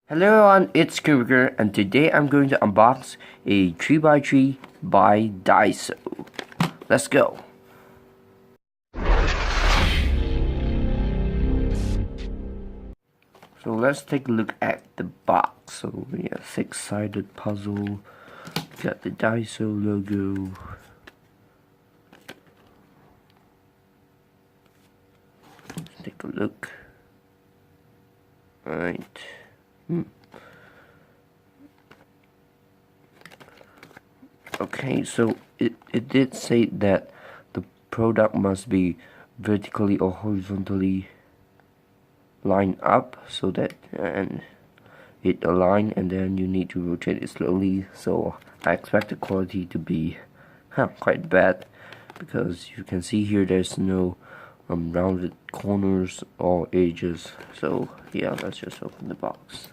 Hello everyone, it's Rubik and today I'm going to unbox a 3x3 by Daiso. Let's go! So let's take a look at the box. So we have 6-sided puzzle, got the Daiso logo. Let's take a look. Alright. Okay, so it did say that the product must be vertically or horizontally lined up so that and it align, and then you need to rotate it slowly. So I expect the quality to be quite bad, because you can see here there's no rounded corners or edges. So yeah, let's just open the box.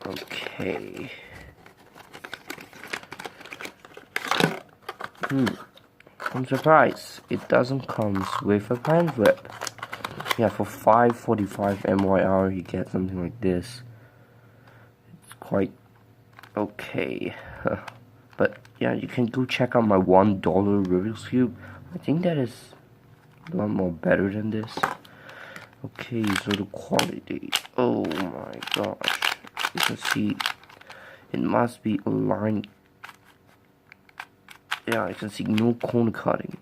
Okay. I'm surprised it doesn't come with a pen flip. Yeah, for $5.45 MYR you get something like this. It's quite okay. But yeah, you can go check out my $1 Rubik's Cube. I think that is a lot more better than this. Okay, so the quality. Oh my gosh. You can see it must be aligned. Yeah, I can see no corner cutting.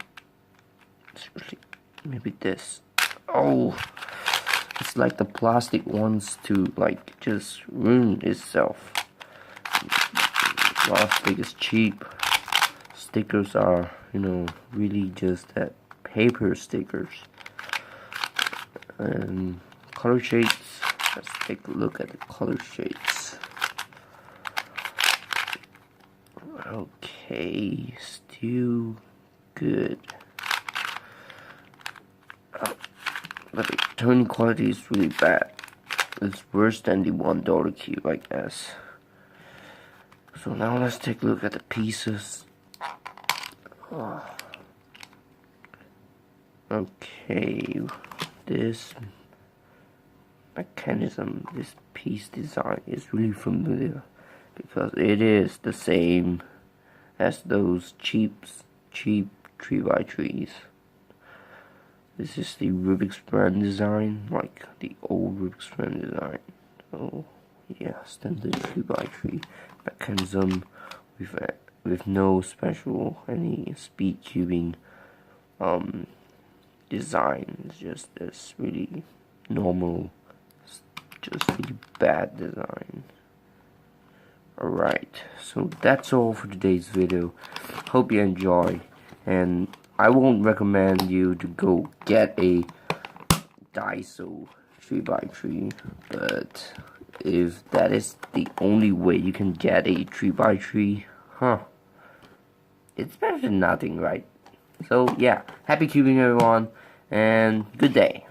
Seriously, maybe this. Oh, it's like the plastic wants to like just ruin itself. Plastic is cheap. Stickers are, really just that paper stickers. And color shades. Let's take a look at the color shades. Okay, still good. But the toning quality is really bad. It's worse than the $1 cube, I guess. So now let's take a look at the pieces. Okay, this mechanism, this piece design is really familiar, because it is the same as those cheap 3x3s. This is the Rubik's brand design, like the old Rubik's brand design. Oh yeah, standard 3x3 mechanism with no special any speed cubing design. It's just this really normal, just really bad design. Alright, so that's all for today's video. Hope you enjoy, and I won't recommend you to go get a Daiso 3x3, but if that is the only way you can get a 3x3, it's better than nothing, right? So yeah, happy cubing everyone, and good day.